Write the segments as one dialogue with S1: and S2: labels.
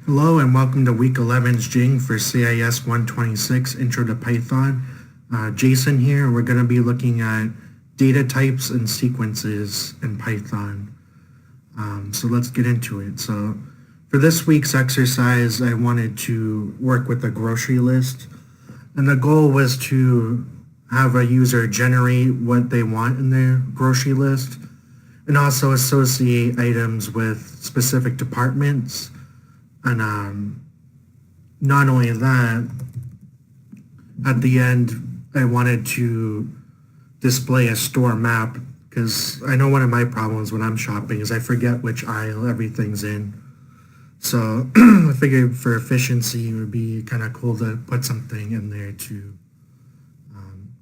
S1: Hello and welcome to week 11's Jing for CIS 126 Intro to Python. Jason here. We're going to be looking at data types and sequences in Python. So let's get into it. So for this week's exercise, I wanted to work with a grocery list. And the goal was to have a user generate what they want in their grocery list and also associate items with specific departments. And not only that, at the end, I wanted to display a store map because I know one of my problems when I'm shopping is I forget which aisle everything's in. So I figured for efficiency, it would be kind of cool to put something in there to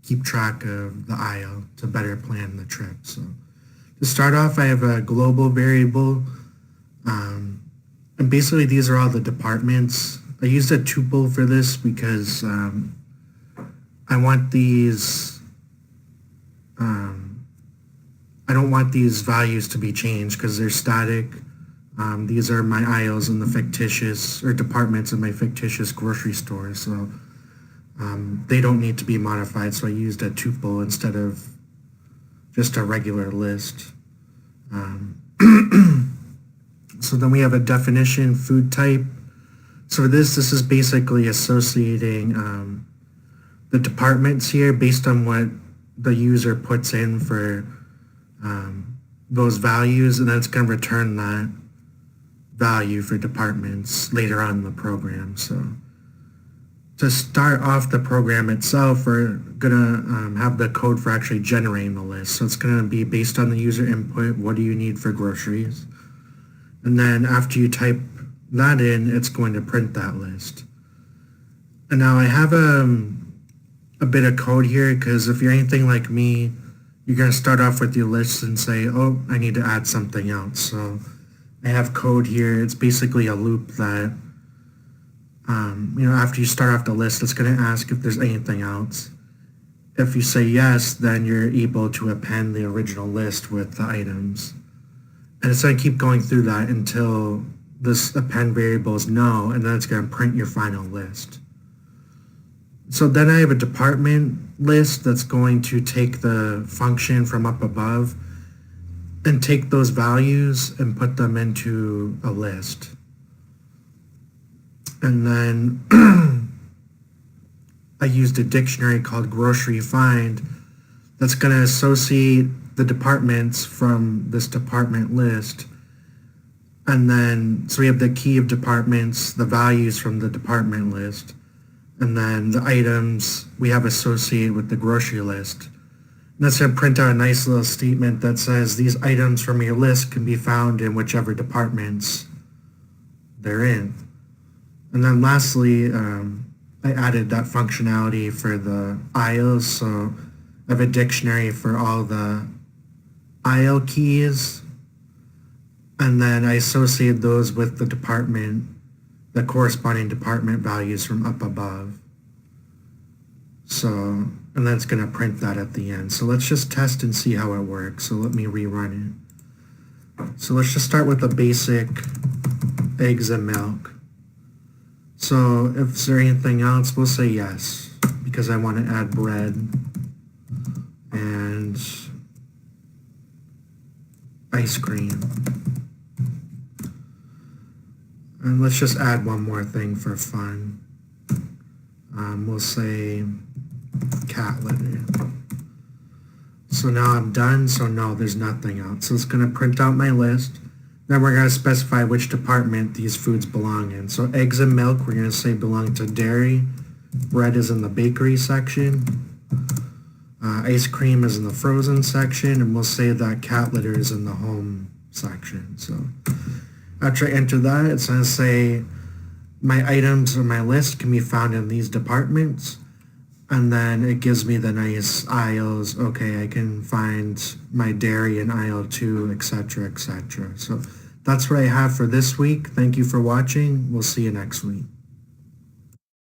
S1: keep track of the aisle to better plan the trip. So to start off, I have a global variable. And basically, these are all the departments. I used a tuple for this because I want these, I don't want these values to be changed because they're static. These are my aisles in the fictitious, or departments in my fictitious grocery store. So they don't need to be modified. So I used a tuple instead of just a regular list. So then we have a definition, food type. So for this is basically associating the departments here based on what the user puts in for those values, and then it's going to return that value for departments later on in the program. So to start off the program itself, we're going to have the code for actually generating the list. So it's going to be based on the user input, what do you need for groceries? And then after you type that in, it's going to print that list. And now I have a bit of code here because if you're anything like me, you're going to start off with your list and say, oh, I need to add something else. So I have code here. It's basically a loop that, after you start off the list, it's going to ask if there's anything else. If you say yes, then you're able to append the original list with the items. And it's going to keep going through that until this append variable is no, and then it's going to print your final list. So then I have a department list that's going to take the function from up above and take those values and put them into a list. And then I used a dictionary called grocery find that's going to associate the departments from this department list. And then, so we have the key of departments, the values from the department list, and then the items we have associated with the grocery list. And that's going to print out a nice little statement that says these items from your list can be found in whichever departments they're in. And then lastly, I added that functionality for the aisles. So I have a dictionary for all the aisle keys, and then I associate those with the department, the corresponding department values from up above. So, and then it's going to print that at the end. So let's just test and see how it works. So let me rerun it. So let's just start with the basic eggs and milk. So if there's anything else, we'll say yes, because I want to add bread and ice cream. And let's just add one more thing for fun. We'll say cat litter. So now I'm done, so no, there's nothing else. So it's going to print out my list. Then we're going to specify which department these foods belong in. So eggs and milk, we're going to say belong to dairy. Bread is in the bakery section. Ice cream is in the frozen section, and we'll say that cat litter is in the home section. So after I enter that, it's going to say my items on my list can be found in these departments, and then it gives me the nice aisles. Okay, I can find my dairy in aisle 2, etc., etc. So that's what I have for this week. Thank you for watching. We'll see you next week.